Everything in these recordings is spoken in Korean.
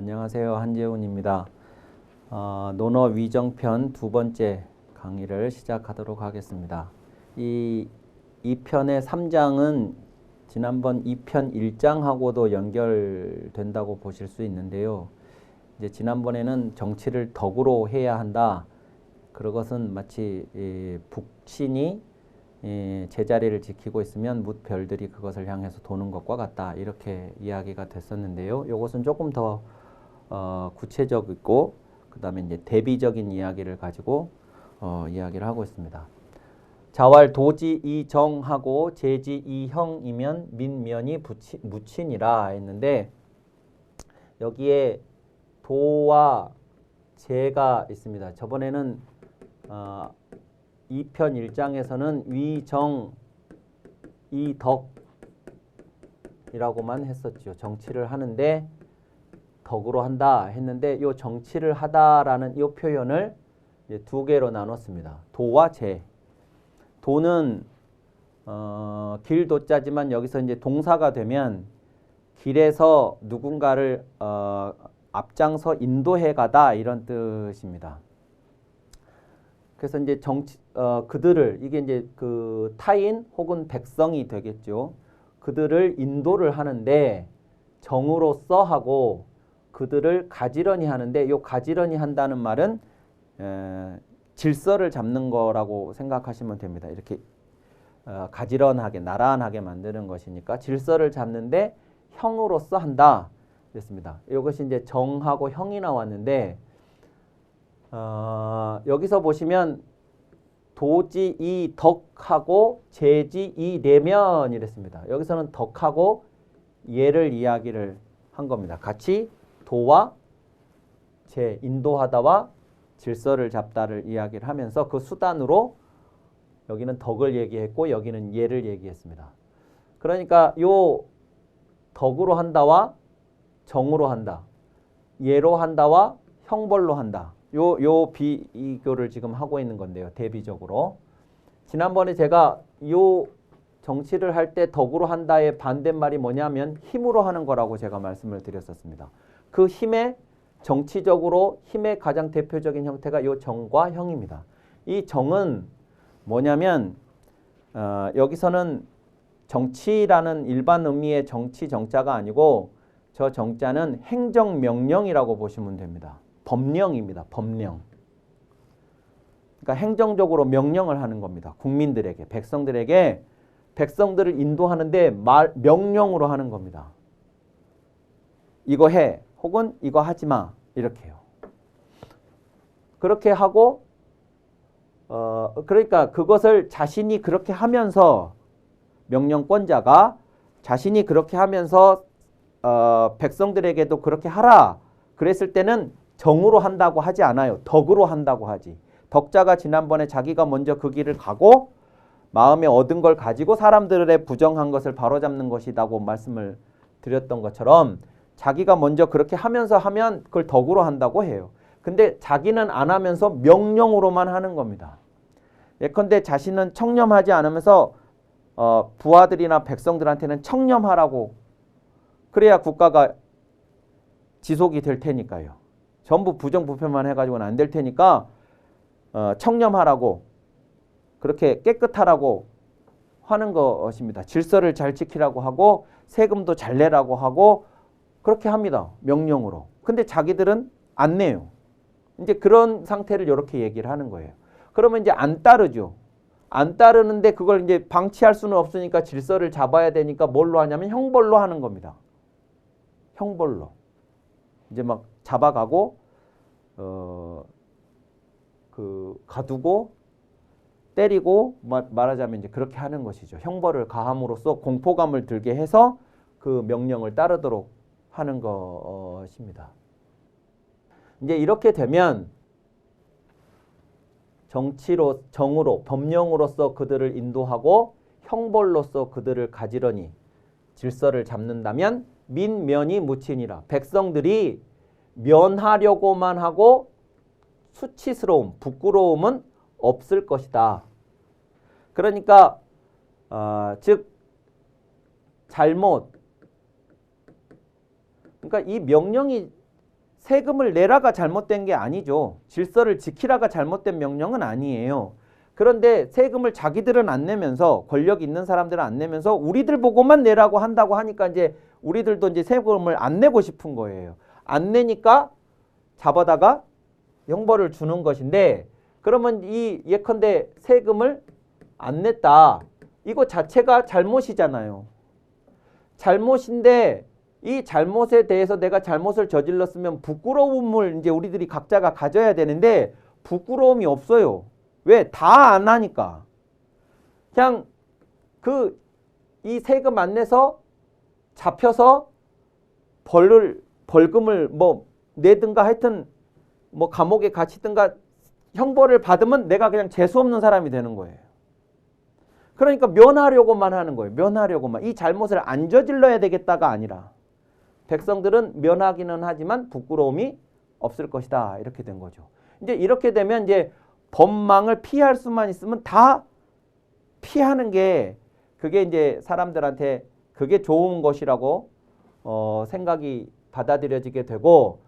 안녕하세요. 한재훈입니다. 논어 위정편 두 번째 강의를 시작하도록 하겠습니다. 이 2편의 3장은 지난번 2편 1장하고도 연결된다고 보실 수 있는데요. 이제 지난번에는 정치를 덕으로 해야 한다. 그것은 마치 북신이 제자리를 지키고 있으면 뭇별들이 그것을 향해서 도는 것과 같다. 이렇게 이야기가 됐었는데요. 이것은 조금 더 구체적이고 그 다음에 이제 대비적인 이야기를 가지고 이야기를 하고 있습니다. 자왈 도지 이정하고 제지 이형이면 민면이 무친이라 했는데 여기에 도와 제가 있습니다. 저번에는 2편 1장에서는 위정 이덕이라고만 했었죠. 정치를 하는데 덕으로 한다 했는데 이 정치를 하다라는 이 표현을 이제 두 개로 나눴습니다. 도와 제. 도는 길도자지만 여기서 이제 동사가 되면 길에서 누군가를 앞장서 인도해 가다 이런 뜻입니다. 그래서 이제 그들을 이게 이제 그 타인 혹은 백성이 되겠죠. 그들을 인도를 하는데 정으로서 하고 그들을 가지런히 하는데 이 가지런히 한다는 말은 질서를 잡는 거라고 생각하시면 됩니다. 이렇게 가지런하게 나란하게 만드는 것이니까 질서를 잡는데 형으로서 한다 그랬습니다. 이것이 이제 정하고 형이 나왔는데 여기서 보시면 도지 이 덕하고 제지 이 내면 이랬습니다. 여기서는 덕하고 예를 이야기를 한 겁니다. 같이 도와 제 인도하다와 질서를 잡다를 이야기를 하면서 그 수단으로 여기는 덕을 얘기했고 여기는 예를 얘기했습니다. 그러니까 요 덕으로 한다와 정으로 한다, 예로 한다와 형벌로 한다. 요 비교를 지금 하고 있는 건데요. 대비적으로. 지난번에 제가 요 정치를 할 때 덕으로 한다의 반대말이 뭐냐면 힘으로 하는 거라고 제가 말씀을 드렸었습니다. 그 힘의 정치적으로 힘의 가장 대표적인 형태가 요 정과 형입니다. 이 정은 뭐냐면 여기서는 정치라는 일반 의미의 정치 정자가 아니고 저 정자는 행정명령이라고 보시면 됩니다. 법령입니다. 법령. 그러니까 행정적으로 명령을 하는 겁니다. 국민들에게, 백성들에게 백성들을 인도하는데 명령으로 하는 겁니다. 이거 해 혹은 이거 하지 마 이렇게요. 그렇게 하고 그러니까 그것을 자신이 그렇게 하면서 명령권자가 자신이 그렇게 하면서 백성들에게도 그렇게 하라 그랬을 때는 정으로 한다고 하지 않아요. 덕으로 한다고 하지. 덕자가 지난번에 자기가 먼저 그 길을 가고 마음에 얻은 걸 가지고 사람들의 부정한 것을 바로잡는 것이라고 말씀을 드렸던 것처럼 자기가 먼저 그렇게 하면서 하면 그걸 덕으로 한다고 해요. 근데 자기는 안 하면서 명령으로만 하는 겁니다. 예컨대 자신은 청렴하지 않으면서 부하들이나 백성들한테는 청렴하라고 그래야 국가가 지속이 될 테니까요. 전부 부정부패만 해가지고는 안 될 테니까 청렴하라고 그렇게 깨끗하라고 하는 것입니다. 질서를 잘 지키라고 하고 세금도 잘 내라고 하고 그렇게 합니다. 명령으로. 근데 자기들은 안 내요. 이제 그런 상태를 이렇게 얘기를 하는 거예요. 그러면 이제 안 따르죠. 안 따르는데 그걸 이제 방치할 수는 없으니까 질서를 잡아야 되니까 뭘로 하냐면 형벌로 하는 겁니다. 형벌로. 이제 막 잡아가고 가두고 때리고 말하자면 이제 그렇게 하는 것이죠. 형벌을 가함으로써 공포감을 들게 해서 그 명령을 따르도록 하는 것입니다. 이제 이렇게 되면 정으로 법령으로서 그들을 인도하고 형벌로서 그들을 가지런히 질서를 잡는다면 민면이 무친이라. 백성들이 면하려고만 하고 수치스러움, 부끄러움은 없을 것이다. 그러니까 즉 잘못 그러니까 이 명령이 세금을 내라가 잘못된 게 아니죠. 질서를 지키라가 잘못된 명령은 아니에요. 그런데 세금을 자기들은 안 내면서 권력 있는 사람들은 안 내면서 우리들 보고만 내라고 한다고 하니까 이제 우리들도 이제 세금을 안 내고 싶은 거예요. 안 내니까 잡아다가 형벌을 주는 것인데 그러면 이 예컨대 세금을 안 냈다. 이거 자체가 잘못이잖아요. 잘못인데 이 잘못에 대해서 내가 잘못을 저질렀으면 부끄러움을 이제 우리들이 각자가 가져야 되는데 부끄러움이 없어요. 왜? 다 안 하니까. 그냥 이 세금 안 내서 잡혀서 벌금을 뭐 내든가 하여튼 뭐 감옥에 갇히든가 형벌을 받으면 내가 그냥 재수 없는 사람이 되는 거예요. 그러니까 면하려고만 하는 거예요. 면하려고만. 이 잘못을 안 저질러야 되겠다가 아니라 백성들은 면하기는 하지만 부끄러움이 없을 것이다. 이렇게 된 거죠. 이제 이렇게 되면 이제 법망을 피할 수만 있으면 다 피하는 게 그게 이제 사람들한테 그게 좋은 것이라고 생각이 받아들여지게 되고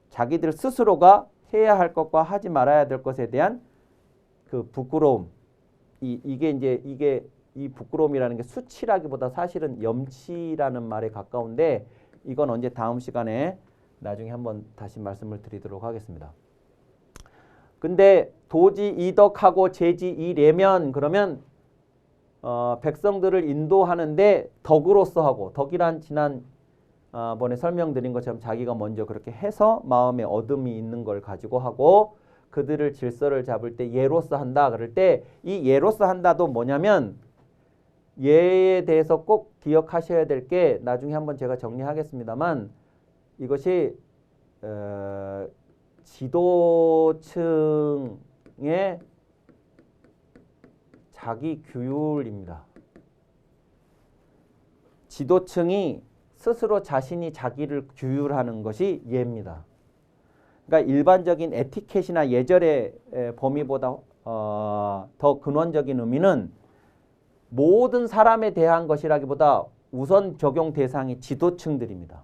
자기들 스스로가 해야 할 것과 하지 말아야 될 것에 대한 그 부끄러움 이게 이 부끄러움이라는 게 수치라기보다 사실은 염치라는 말에 가까운데 이건 언제 다음 시간에 나중에 한번 다시 말씀을 드리도록 하겠습니다. 근데 도지 이덕하고 제지 이래면 그러면 백성들을 인도하는데 덕으로서 하고 덕이란 지난 번에 설명드린 것처럼 자기가 먼저 그렇게 해서 마음에 어둠이 있는 걸 가지고 하고 그들을 질서를 잡을 때 예로서 한다 그럴 때 이 예로서 한다도 뭐냐면 예에 대해서 꼭 기억하셔야 될 게 나중에 한번 제가 정리하겠습니다만 이것이 지도층의 자기 규율입니다. 지도층이 스스로 자신이 자기를 규율하는 것이 예입니다. 그러니까 일반적인 에티켓이나 예절의 범위보다 더 근원적인 의미는 모든 사람에 대한 것이라기보다 우선 적용 대상이 지도층들입니다.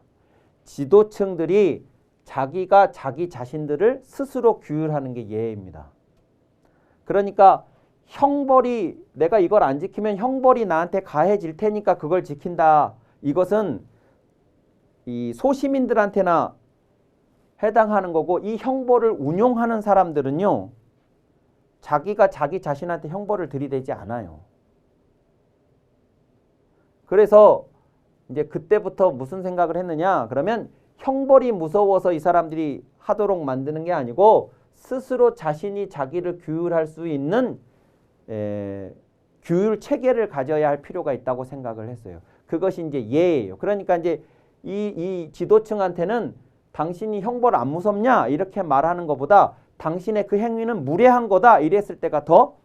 지도층들이 자기가 자기 자신들을 스스로 규율하는 게 예입니다. 그러니까 형벌이 내가 이걸 안 지키면 형벌이 나한테 가해질 테니까 그걸 지킨다. 이것은 이 소시민들한테나 해당하는 거고 이 형벌을 운용하는 사람들은요. 자기가 자기 자신한테 형벌을 들이대지 않아요. 그래서 이제 그때부터 무슨 생각을 했느냐? 그러면 형벌이 무서워서 이 사람들이 하도록 만드는 게 아니고 스스로 자신이 자기를 규율할 수 있는 규율 체계를 가져야 할 필요가 있다고 생각을 했어요. 그것이 이제 예예요. 그러니까 이제 이 지도층한테는 당신이 형벌 안 무섭냐? 이렇게 말하는 것보다 당신의 그 행위는 무례한 거다. 이랬을 때가 더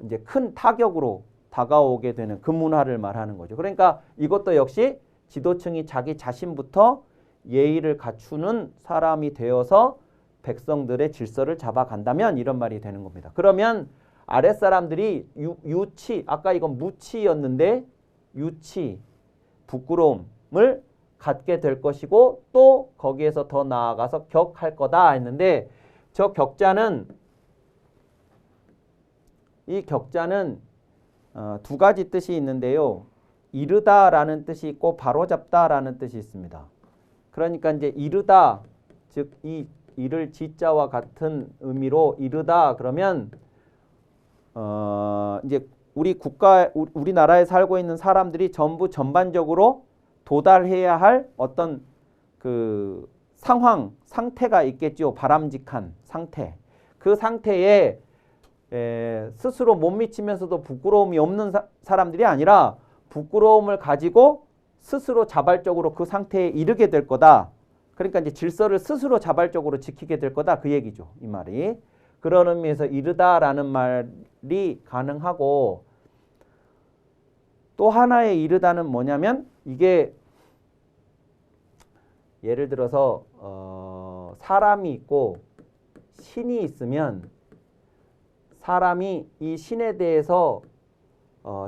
이제 큰 타격으로 다가오게 되는 그 문화를 말하는 거죠. 그러니까 이것도 역시 지도층이 자기 자신부터 예의를 갖추는 사람이 되어서 백성들의 질서를 잡아간다면 이런 말이 되는 겁니다. 그러면 아랫사람들이 유치, 아까 이건 무치였는데 유치, 부끄러움을 갖게 될 것이고 또 거기에서 더 나아가서 격할 거다 했는데 저 격자는 이 격자는 두 가지 뜻이 있는데요. 이르다라는 뜻이 있고 바로잡다라는 뜻이 있습니다. 그러니까 이제 이르다, 즉 이 이를 지자와 같은 의미로 이르다 그러면 이제 우리나라에 살고 있는 사람들이 전부 전반적으로 도달해야 할 어떤 그 상태가 있겠죠. 바람직한 상태. 그 상태에 스스로 못 미치면서도 부끄러움이 없는 사람들이 아니라 부끄러움을 가지고 스스로 자발적으로 그 상태에 이르게 될 거다. 그러니까 이제 질서를 스스로 자발적으로 지키게 될 거다. 그 얘기죠. 이 말이. 그런 의미에서 이르다라는 말이 가능하고 또 하나의 이르다는 뭐냐면 이게 예를 들어서 사람이 있고 신이 있으면 사람이 이 신에 대해서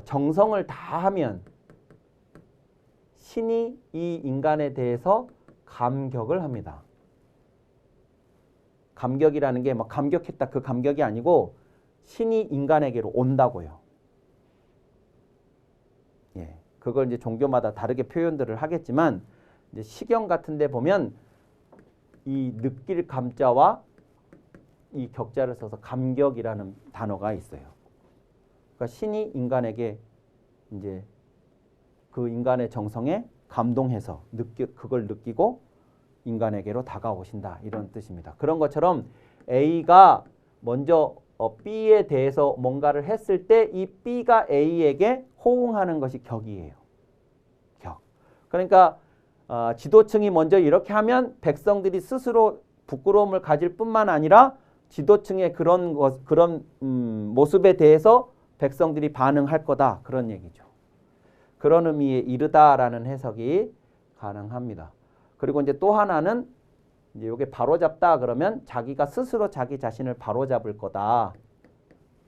정성을 다하면 신이 이 인간에 대해서 감격을 합니다. 감격이라는 게 막 감격했다 그 감격이 아니고 신이 인간에게로 온다고요. 예, 그걸 이제 종교마다 다르게 표현들을 하겠지만 이제 시경 같은 데 보면 이 느낄 감자와 이 격자를 써서 감격이라는 단어가 있어요. 그러니까 신이 인간에게 이제 그 인간의 정성에 감동해서 그걸 느끼고 인간에게로 다가오신다 이런 뜻입니다. 그런 것처럼 A가 먼저 B에 대해서 뭔가를 했을 때 이 B가 A에게 호응하는 것이 격이에요. 격. 그러니까 지도층이 먼저 이렇게 하면 백성들이 스스로 부끄러움을 가질 뿐만 아니라 지도층의 그런 모습에 대해서 백성들이 반응할 거다 그런 얘기죠. 그런 의미에 이르다라는 해석이 가능합니다. 그리고 이제 또 하나는 이제 이게 바로잡다 그러면 자기가 스스로 자기 자신을 바로잡을 거다.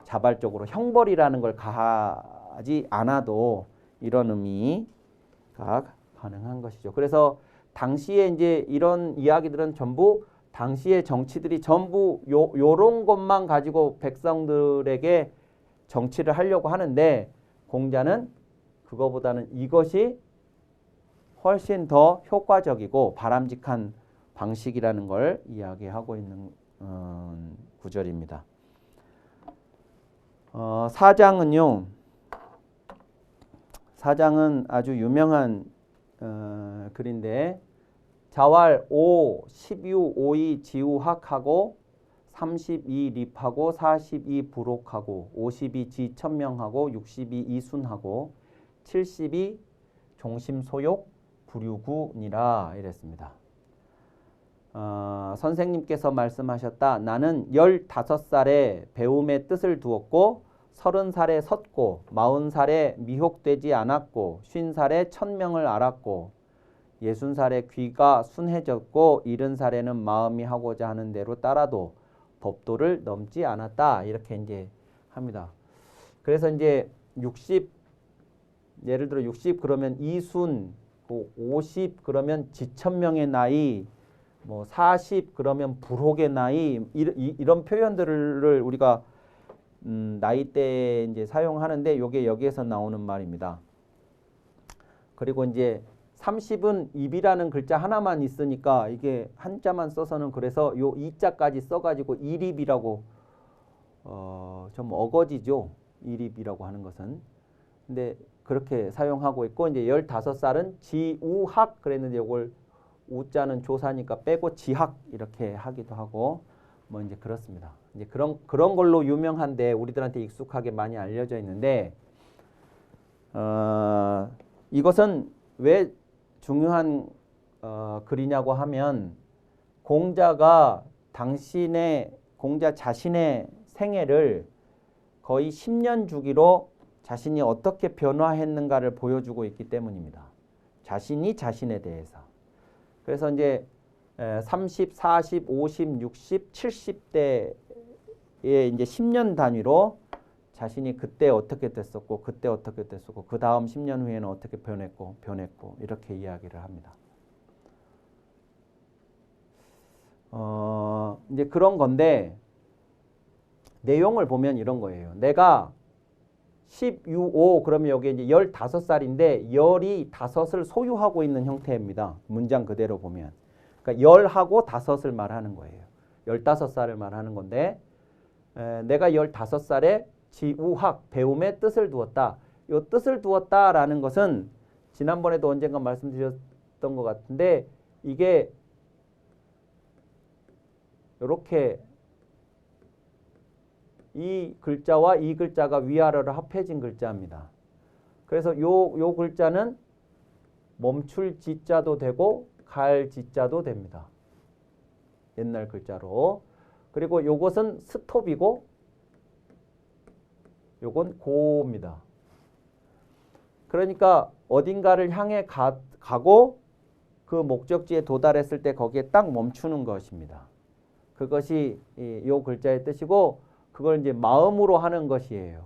자발적으로 형벌이라는 걸 가하지 않아도 이런 의미가 가능한 것이죠. 그래서 당시에 이제 이런 이야기들은 전부 당시의 정치들이 전부 요런 것만 가지고 백성들에게 정치를 하려고 하는데 공자는 그거보다는 이것이 훨씬 더 효과적이고 바람직한 방식이라는 걸 이야기하고 있는 구절입니다. 사장은요. 사장은 아주 유명한 글인데 자왈 5, 12, 5이 지우학하고 32 립하고 42 부록하고 52 지천명하고 62 이순하고 72 종심소욕 부류구니라 이랬습니다. 선생님께서 말씀하셨다. 나는 15살에 배움의 뜻을 두었고 30살에 섰고 40살에 미혹되지 않았고 50살에 천명을 알았고 60살에 귀가 순해졌고 70살에는 마음이 하고자 하는 대로 따라도 법도를 넘지 않았다. 이렇게 이제 합니다. 그래서 이제 60 예를 들어 60 그러면 이순, 50 그러면 지천명의 나이, 뭐 40 그러면 불혹의 나이 이런 표현들을 우리가 나이대에 이제 사용하는데 이게 여기에서 나오는 말입니다. 그리고 이제 30은 입이라는 글자 하나만 있으니까 이게 한자만 써서는 그래서 요 이자까지 써가지고 이립이라고 좀 어거지죠. 이립이라고 하는 것은. 근데 그렇게 사용하고 있고 이제 15살은 지우학 그랬는데 이걸 우자는 조사니까 빼고 지학 이렇게 하기도 하고 뭐 이제 그렇습니다. 이제 그런 걸로 유명한데 우리들한테 익숙하게 많이 알려져 있는데 이것은 왜 중요한 글이냐고 하면 공자 자신의 생애를 거의 10년 주기로 자신이 어떻게 변화했는가를 보여주고 있기 때문입니다. 자신이 자신에 대해서. 그래서 이제 30, 40, 50, 60, 70대에 이제 10년 단위로 자신이 그때 어떻게 됐었고 그때 어떻게 됐었고 그 다음 10년 후에는 어떻게 변했고 이렇게 이야기를 합니다. 이제 그런 건데 내용을 보면 이런 거예요. 내가 10유5 그러면 여기 이제 15살인데 열이 5을 소유하고 있는 형태입니다. 문장 그대로 보면. 그러니까 열하고 5을 말하는 거예요. 15살을 말하는 건데 내가 15살에 지우학, 배움의 뜻을 두었다. 이 뜻을 두었다라는 것은 지난번에도 언젠가 말씀드렸던 것 같은데 이게 이렇게 이 글자와 이 글자가 위아래로 합해진 글자입니다. 그래서 요 글자는 멈출 지자도 되고 갈 지자도 됩니다. 옛날 글자로. 그리고 요것은 스톱이고 요건 고입니다. 그러니까 어딘가를 향해 가고 그 목적지에 도달했을 때 거기에 딱 멈추는 것입니다. 그것이 요 글자의 뜻이고 그걸 이제 마음으로 하는 것이에요.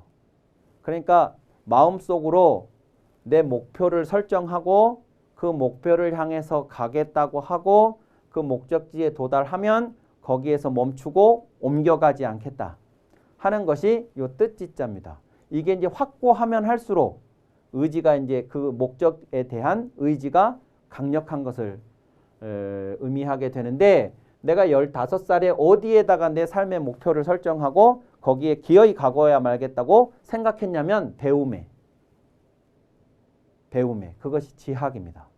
그러니까 마음속으로 내 목표를 설정하고 그 목표를 향해서 가겠다고 하고 그 목적지에 도달하면 거기에서 멈추고 옮겨가지 않겠다 하는 것이 요 뜻짓자입니다. 이게 이제 확고하면 할수록 의지가 이제 그 목적에 대한 의지가 강력한 것을 의미하게 되는데 내가 15살에 어디에다가 내 삶의 목표를 설정하고 거기에 기어이 가고야 말겠다고 생각했냐면 배움에 그것이 지학입니다.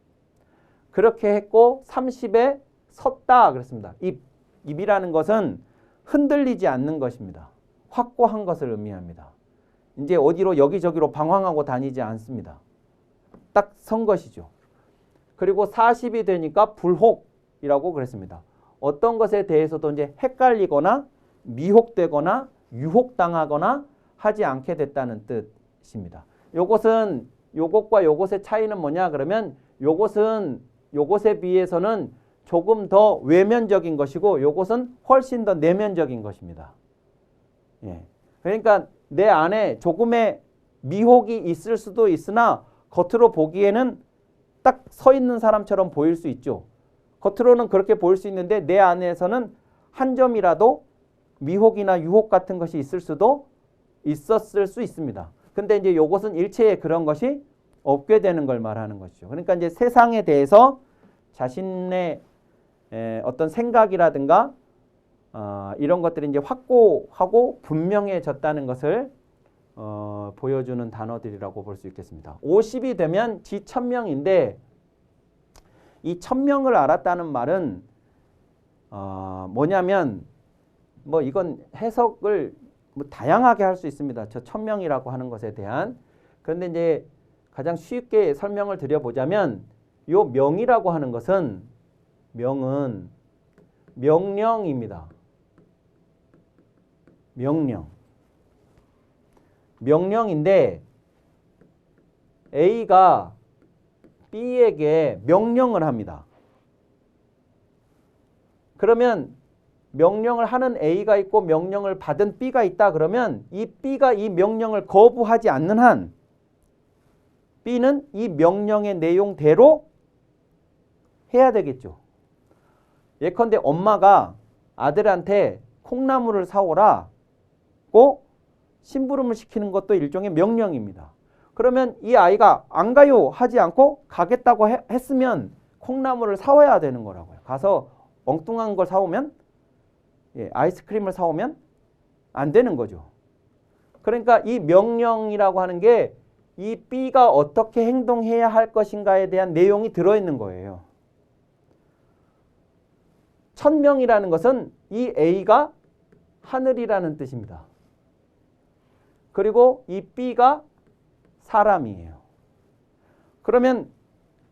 그렇게 했고 30에 섰다 그랬습니다. 입이라는 것은 흔들리지 않는 것입니다. 확고한 것을 의미합니다. 이제 어디로 여기저기로 방황하고 다니지 않습니다. 딱 선 것이죠. 그리고 40이 되니까 불혹이라고 그랬습니다. 어떤 것에 대해서도 이제 헷갈리거나 미혹되거나 유혹당하거나 하지 않게 됐다는 뜻입니다. 요것은 요것과 요것의 차이는 뭐냐 그러면 요것은 요것에 비해서는 조금 더 외면적인 것이고 요것은 훨씬 더 내면적인 것입니다. 예. 그러니까 내 안에 조금의 미혹이 있을 수도 있으나 겉으로 보기에는 딱 서 있는 사람처럼 보일 수 있죠. 겉으로는 그렇게 보일 수 있는데 내 안에서는 한 점이라도 미혹이나 유혹 같은 것이 있었을 수 있습니다. 근데 이제 요것은 일체의 그런 것이 없게 되는 걸 말하는 것이죠. 그러니까 이제 세상에 대해서 자신의 어떤 생각이라든가 이런 것들이 이제 확고하고 분명해졌다는 것을 보여주는 단어들이라고 볼 수 있겠습니다. 50이 되면 지천명인데 이 천명을 알았다는 말은 뭐냐면 뭐 이건 해석을 뭐 다양하게 할 수 있습니다. 저 천명이라고 하는 것에 대한. 그런데 이제 가장 쉽게 설명을 드려보자면 요 명이라고 하는 것은 명은 명령입니다. 명령인데 A가 B에게 명령을 합니다. 그러면 명령을 하는 A가 있고 명령을 받은 B가 있다 그러면 이 B가 이 명령을 거부하지 않는 한 B는 이 명령의 내용대로 해야 되겠죠. 예컨대 엄마가 아들한테 콩나물을 사오라고 심부름을 시키는 것도 일종의 명령입니다. 그러면 이 아이가 안 가요 하지 않고 가겠다고 했으면 콩나물을 사와야 되는 거라고요. 가서 엉뚱한 걸 사오면 아이스크림을 사오면 안 되는 거죠. 그러니까 이 명령이라고 하는 게 이 B가 어떻게 행동해야 할 것인가에 대한 내용이 들어있는 거예요. 천명이라는 것은 이 A가 하늘이라는 뜻입니다. 그리고 이 B가 사람이에요. 그러면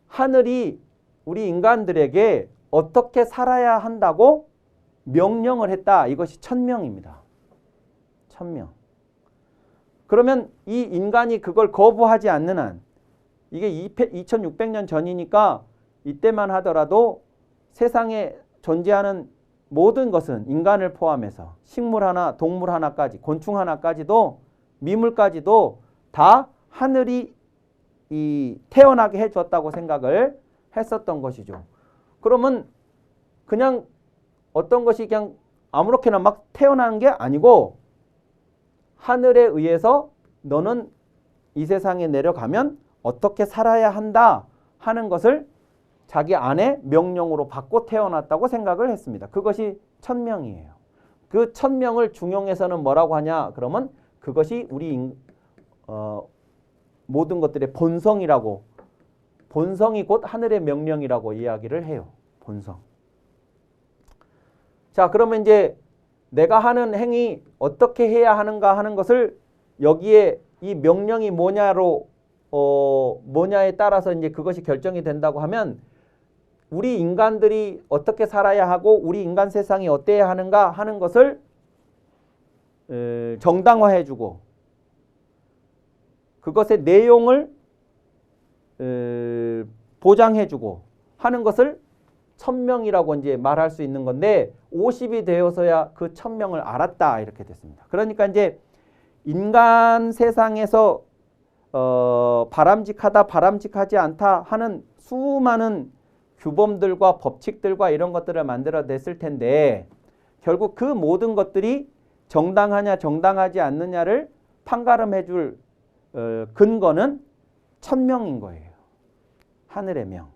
하늘이 우리 인간들에게 어떻게 살아야 한다고 명령을 했다. 이것이 천명입니다. 천명. 그러면 이 인간이 그걸 거부하지 않는 한 이게 2600년 전이니까 이때만 하더라도 세상에 존재하는 모든 것은 인간을 포함해서 식물 하나, 동물 하나까지, 곤충 하나까지도 미물까지도 다 하늘이 태어나게 해줬다고 생각을 했었던 것이죠. 그러면 그냥 어떤 것이 그냥 아무렇게나 막 태어나는 게 아니고 하늘에 의해서 너는 이 세상에 내려가면 어떻게 살아야 한다 하는 것을 자기 안에 명령으로 받고 태어났다고 생각을 했습니다. 그것이 천명이에요. 그 천명을 중용에서는 뭐라고 하냐 그러면 그것이 우리 모든 것들의 본성이라고, 본성이 곧 하늘의 명령이라고 이야기를 해요. 본성. 자, 그러면 이제 내가 하는 행위 어떻게 해야 하는가 하는 것을 여기에 이 명령이 뭐냐에 따라서 이제 그것이 결정이 된다고 하면 우리 인간들이 어떻게 살아야 하고 우리 인간 세상이 어때야 하는가 하는 것을 정당화해주고 그것의 내용을 보장해주고 하는 것을 천명이라고 이제 말할 수 있는 건데 50이 되어서야 그 천명을 알았다. 이렇게 됐습니다. 그러니까 이제 인간 세상에서 바람직하다, 바람직하지 않다 하는 수많은 규범들과 법칙들과 이런 것들을 만들어냈을 텐데 결국 그 모든 것들이 정당하냐 정당하지 않느냐를 판가름해 줄 근거는 천명인 거예요. 하늘의 명.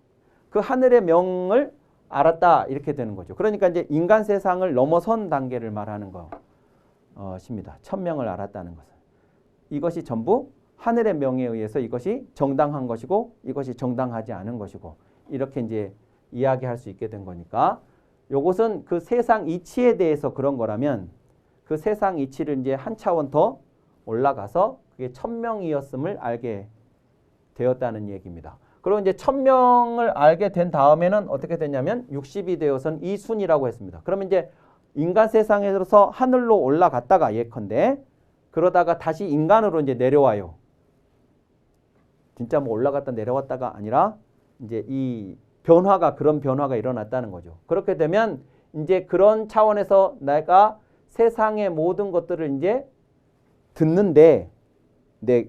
그 하늘의 명을 알았다 이렇게 되는 거죠. 그러니까 이제 인간 세상을 넘어선 단계를 말하는 것입니다. 천명을 알았다는 것은. 이것이 전부 하늘의 명에 의해서 이것이 정당한 것이고 이것이 정당하지 않은 것이고 이렇게 이제 이야기할 수 있게 된 거니까 요것은 그 세상 이치에 대해서 그런 거라면 그 세상 이치를 이제 한 차원 더 올라가서 그게 천명이었음을 알게 되었다는 얘기입니다. 그리고 이제 천명을 알게 된 다음에는 어떻게 됐냐면 60이 되어선 이순이라고 했습니다. 그러면 이제 인간 세상에서 하늘로 올라갔다가 예컨대 그러다가 다시 인간으로 이제 내려와요. 진짜 뭐 올라갔다 내려왔다가 아니라 이제 이 변화가 그런 변화가 일어났다는 거죠. 그렇게 되면 이제 그런 차원에서 내가 세상의 모든 것들을 이제 듣는데 내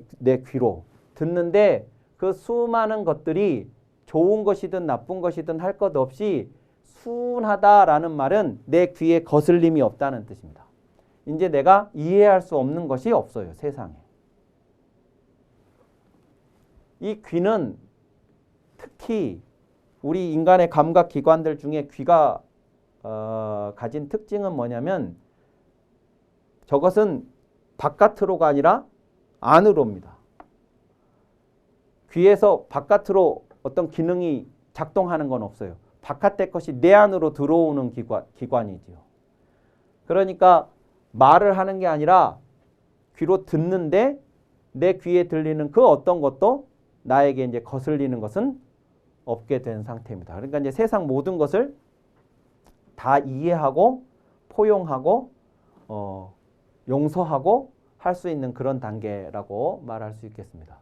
귀로 듣는데 그 수많은 것들이 좋은 것이든 나쁜 것이든 할 것 없이 순하다라는 말은 내 귀에 거슬림이 없다는 뜻입니다. 이제 내가 이해할 수 없는 것이 없어요. 세상에. 이 귀는 특히 우리 인간의 감각기관들 중에 귀가 가진 특징은 뭐냐면 저것은 바깥으로가 아니라 안으로입니다. 귀에서 바깥으로 어떤 기능이 작동하는 건 없어요. 바깥의 것이 내 안으로 들어오는 기관이지요. 그러니까 말을 하는 게 아니라 귀로 듣는데 내 귀에 들리는 그 어떤 것도 나에게 이제 거슬리는 것은 없게 된 상태입니다. 그러니까 이제 세상 모든 것을 다 이해하고 포용하고 용서하고 할 수 있는 그런 단계라고 말할 수 있겠습니다.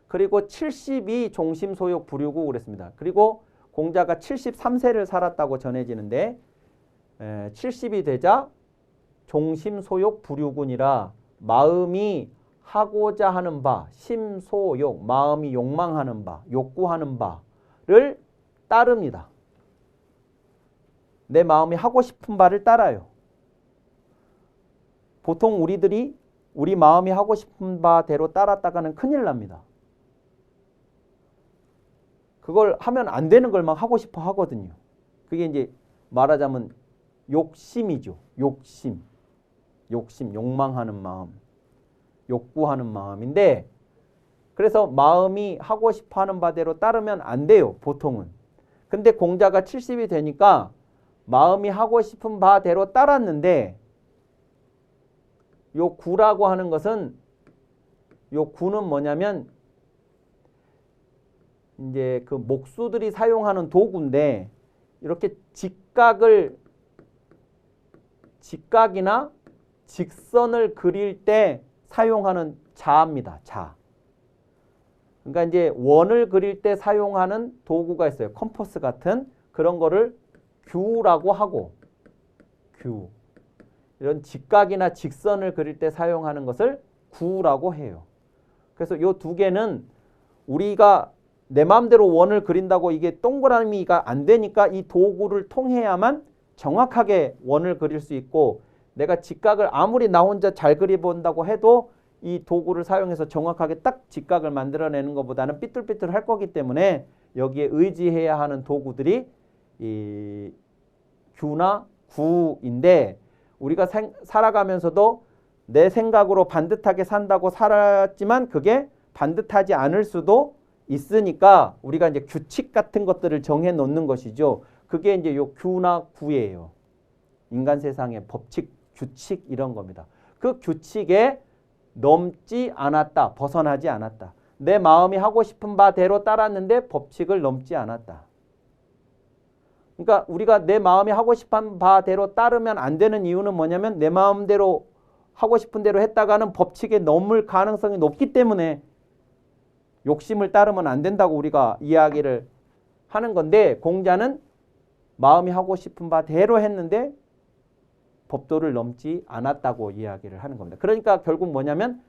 그리고 70이 종심소욕 부류고 그랬습니다. 그리고 공자가 73세를 살았다고 전해지는데 70이 되자 종심소욕 부류군이라 마음이 하고자 하는 바, 심소욕, 마음이 욕망하는 바, 욕구하는 바를 따릅니다. 내 마음이 하고 싶은 바를 따라요. 보통 우리들이 우리 마음이 하고 싶은 바대로 따랐다가는 큰일 납니다. 그걸 하면 안 되는 걸 막 하고 싶어 하거든요. 그게 이제 말하자면 욕심이죠. 욕심, 욕망하는 마음, 욕구하는 마음인데 그래서 마음이 하고 싶어 하는 바대로 따르면 안 돼요. 보통은. 근데 공자가 70이 되니까 마음이 하고 싶은 바대로 따랐는데 요 구라고 하는 것은 요 구는 뭐냐면 이제 그 목수들이 사용하는 도구인데 이렇게 직각이나 직선을 그릴 때 사용하는 자입니다. 자. 그러니까 이제 원을 그릴 때 사용하는 도구가 있어요. 컴퍼스 같은 그런 거를 규라고 하고 규. 이런 직각이나 직선을 그릴 때 사용하는 것을 구라고 해요. 그래서 이 두 개는 우리가 내 마음대로 원을 그린다고 이게 동그라미가 안 되니까 이 도구를 통해야만 정확하게 원을 그릴 수 있고 내가 직각을 아무리 나 혼자 잘 그려본다고 해도 이 도구를 사용해서 정확하게 딱 직각을 만들어내는 것보다는 삐뚤삐뚤 할 거기 때문에 여기에 의지해야 하는 도구들이 이 규나 구인데 우리가 살아가면서도 내 생각으로 반듯하게 산다고 살았지만 그게 반듯하지 않을 수도 있으니까 우리가 이제 규칙 같은 것들을 정해 놓는 것이죠. 그게 이제 요 규나 구예요. 인간 세상의 법칙, 규칙 이런 겁니다. 그 규칙에 넘지 않았다. 벗어나지 않았다. 내 마음이 하고 싶은 바대로 따랐는데 법칙을 넘지 않았다. 그러니까 우리가 내 마음이 하고 싶은 바대로 따르면 안 되는 이유는 뭐냐면 내 마음대로 하고 싶은 대로 했다가는 법칙에 넘을 가능성이 높기 때문에 욕심을 따르면 안 된다고 우리가 이야기를 하는 건데 공자는 마음이 하고 싶은 바대로 했는데 법도를 넘지 않았다고 이야기를 하는 겁니다. 그러니까 결국 뭐냐면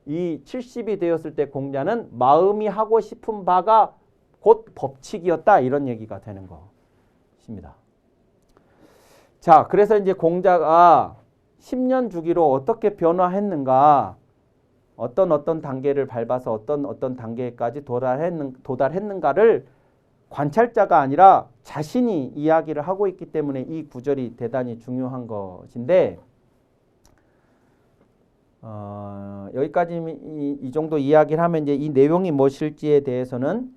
이 70이 되었을 때 공자는 마음이 하고 싶은 바가 곧 법칙이었다 이런 얘기가 되는 것입니다. 자, 그래서 이제 공자가 10년 주기로 어떻게 변화했는가, 어떤 단계를 밟아서 어떤 단계까지 도달했는가를 관찰자가 아니라 자신이 이야기를 하고 있기 때문에 이 구절이 대단히 중요한 것인데, 여기까지 이 정도 이야기를 하면 이제 이 내용이 무엇일지에 대해서는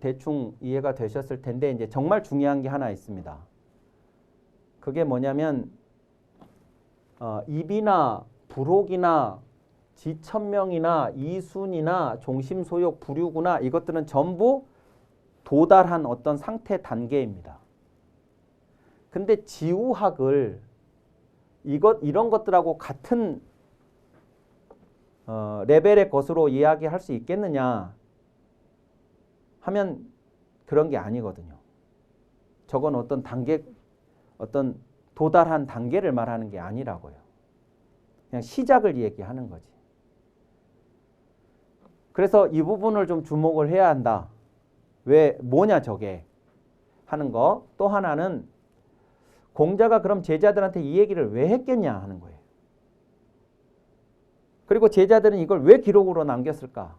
대충 이해가 되셨을 텐데, 이제 정말 중요한 게 하나 있습니다. 그게 뭐냐면 입이나 불혹이나 지천명이나 이순이나 종심소욕 불유구나 이것들은 전부 도달한 어떤 상태 단계입니다. 근데 지우학을 이런 것들하고 같은 레벨의 것으로 이야기할 수 있겠느냐 하면 그런 게 아니거든요. 저건 어떤 단계, 어떤 도달한 단계를 말하는 게 아니라고요. 그냥 시작을 얘기하는 거지. 그래서 이 부분을 좀 주목을 해야 한다. 왜 뭐냐 저게 하는 거. 또 하나는 공자가 그럼 제자들한테 이 얘기를 왜 했겠냐 하는 거예요. 그리고 제자들은 이걸 왜 기록으로 남겼을까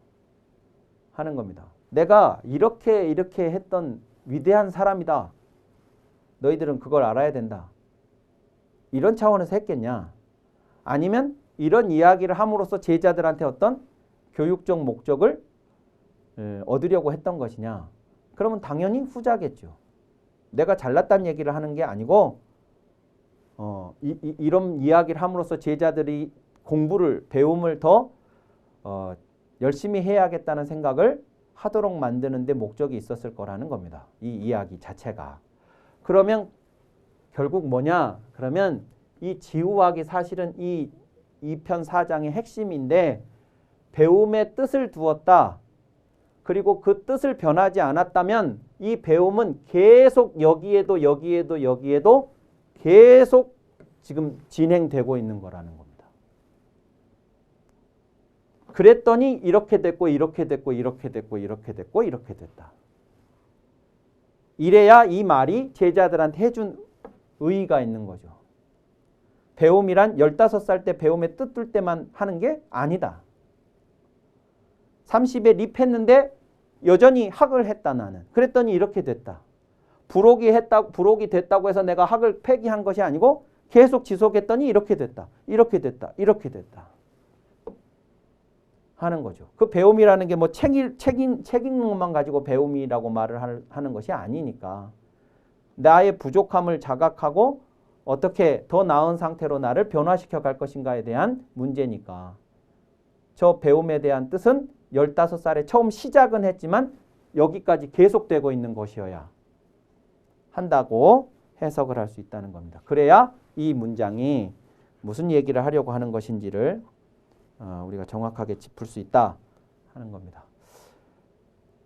하는 겁니다. 내가 이렇게 했던 위대한 사람이다. 너희들은 그걸 알아야 된다. 이런 차원에서 했겠냐. 아니면 이런 이야기를 함으로써 제자들한테 어떤 교육적 목적을 얻으려고 했던 것이냐. 그러면 당연히 후자겠죠. 내가 잘났다는 얘기를 하는 게 아니고 이런 이야기를 함으로써 제자들이 공부를, 배움을 더 열심히 해야겠다는 생각을 하도록 만드는 데 목적이 있었을 거라는 겁니다. 이 이야기 자체가. 그러면 결국 뭐냐? 그러면 이 지우학이 사실은 이 2편 4장의 핵심인데 배움의 뜻을 두었다. 그리고 그 뜻을 변하지 않았다면 이 배움은 계속 여기에도 계속 지금 진행되고 있는 거라는 겁니다. 그랬더니 이렇게 됐다. 이래야 이 말이 제자들한테 해준 의의가 있는 거죠. 배움이란 15살 때 배움의 뜻 둘 때만 하는 게 아니다. 30에 립했는데 여전히 학을 했다 나는. 그랬더니 이렇게 됐다. 불혹이 됐다고 해서 내가 학을 폐기한 것이 아니고 계속 지속했더니 이렇게 됐다. 하는 거죠. 그 배움이라는 게 뭐 책 읽는 것만 가지고 배움이라고 말을 하는 것이 아니니까 나의 부족함을 자각하고 어떻게 더 나은 상태로 나를 변화시켜 갈 것인가에 대한 문제니까 저 배움에 대한 뜻은 15살에 처음 시작은 했지만 여기까지 계속되고 있는 것이어야 한다고 해석을 할 수 있다는 겁니다. 그래야 이 문장이 무슨 얘기를 하려고 하는 것인지를 우리가 정확하게 짚을 수 있다 하는 겁니다.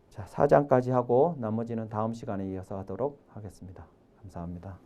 자, 4장까지 하고 나머지는 다음 시간에 이어서 하도록 하겠습니다. 감사합니다.